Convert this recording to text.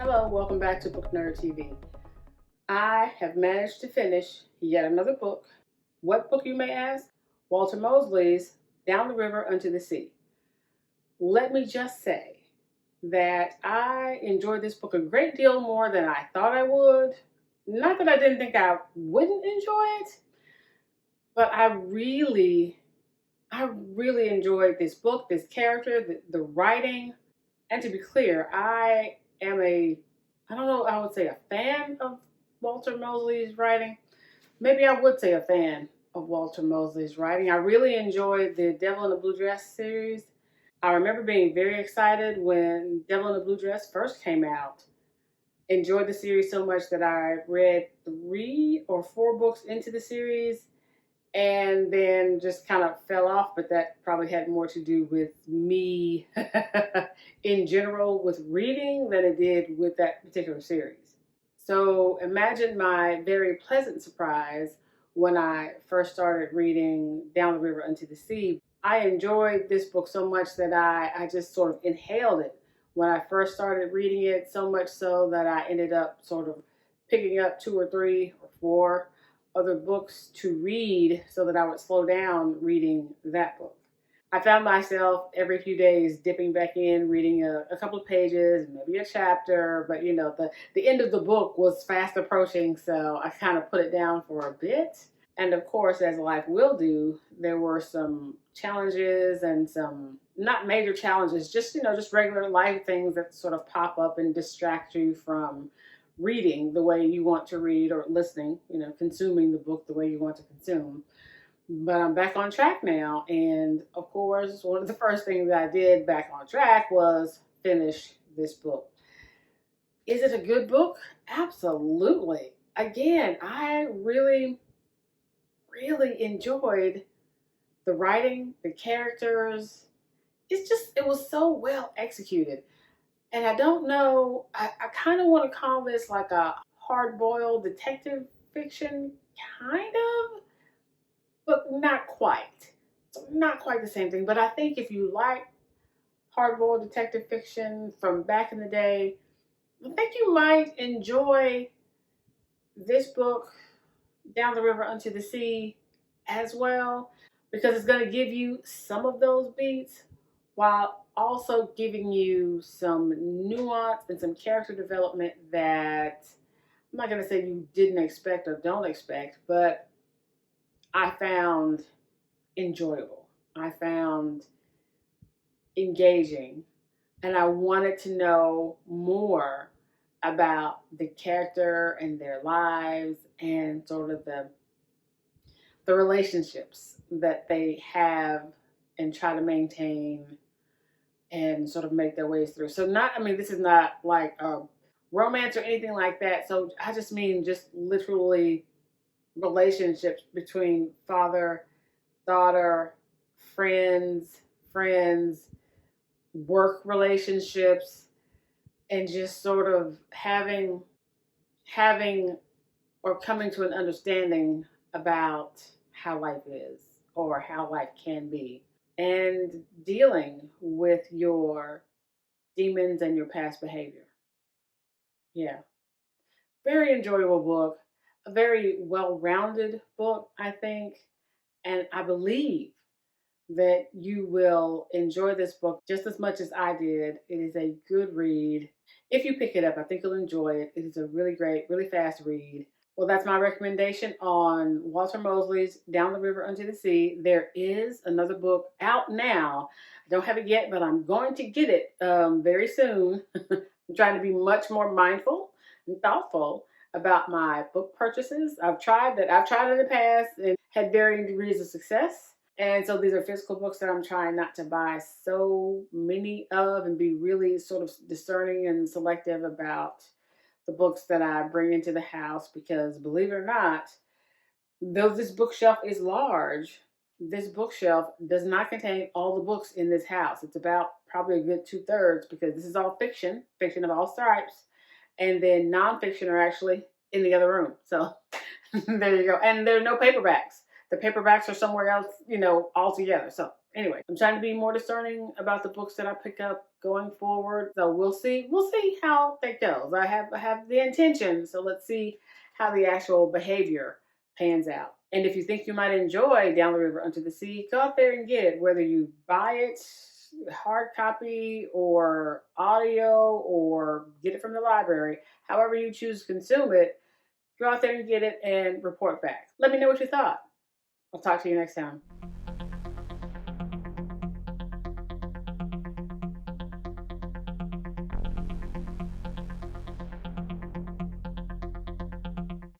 Hello, welcome back to Book Nerd TV. I have managed to finish yet another book. What book, you may ask? Walter Mosley's Down the River Unto the Sea. Let me just say that I enjoyed this book a great deal more than I thought I would. Not that I didn't think I wouldn't enjoy it, but I really enjoyed this book, this character, the writing. And to be clear, I am I don't know, I would say a fan of Walter Mosley's writing. Maybe I would say a fan of Walter Mosley's writing. I really enjoyed the Devil in the Blue Dress series. I remember being very excited when Devil in the Blue Dress first came out. Enjoyed the series so much that I read 3 or 4 books into the series and then just kind of fell off, but that probably had more to do with me in general with reading than it did with that particular series. So imagine my very pleasant surprise when I first started reading Down the River Unto the Sea. I enjoyed this book so much that I just sort of inhaled it when I first started reading it, so much so that I ended up sort of picking up 2 or 3 or 4 other books to read so that I would slow down reading that book. I found myself every few days dipping back in, reading a couple of pages, maybe a chapter, but the end of the book was fast approaching, so I kind of put it down for a bit. And of course, as life will do, there were some challenges and some not major challenges, just regular life things that sort of pop up and distract you from reading the way you want to read, or listening, consuming the book the way you want to consume. But I'm back on track now. And of course, one of the first things that I did back on track was finish this book. Is it a good book? Absolutely. Again, I really enjoyed the writing, the characters. It was so well executed. And I don't know, I kind of want to call this like a hard-boiled detective fiction, kind of, but not quite. So not quite the same thing. But I think if you like hard-boiled detective fiction from back in the day, I think you might enjoy this book, Down the River Unto the Sea, as well, because it's going to give you some of those beats while also giving you some nuance and some character development that I'm not going to say you didn't expect or don't expect, but I found enjoyable. I found engaging, and I wanted to know more about the character and their lives and sort of the relationships that they have and try to maintain and sort of make their ways through. So this is not like a romance or anything like that. So I just mean just literally relationships between father, daughter, friends, work relationships, and just sort of having or coming to an understanding about how life is or how life can be, and dealing with your demons and your past behavior. Yeah. Very enjoyable book, a very well-rounded book, I think, and I believe that you will enjoy this book just as much as I did. It is a good read. If you pick it up, I think you'll enjoy it. It is a really great, really fast read. Well, that's my recommendation on Walter Mosley's Down the River Unto the Sea. There is another book out now. I don't have it yet, but I'm going to get it very soon. I'm trying to be much more mindful and thoughtful about my book purchases. I've tried in the past and had varying degrees of success. And so these are physical books that I'm trying not to buy so many of, and be really sort of discerning and selective about the books that I bring into the house, because believe it or not, though this bookshelf is large, this bookshelf does not contain all the books in this house. It's about probably a good 2/3, because this is all fiction of all stripes, and then nonfiction are actually in the other room. So there you go. And there are no paperbacks. The paperbacks are somewhere else, altogether. So Anyway, I'm trying to be more discerning about the books that I pick up going forward. So we'll see. We'll see how that goes. I have the intention. So let's see how the actual behavior pans out. And if you think you might enjoy Down the River Unto the Sea, go out there and get it. Whether you buy it hard copy or audio or get it from the library, however you choose to consume it, go out there and get it and report back. Let me know what you thought. I'll talk to you next time.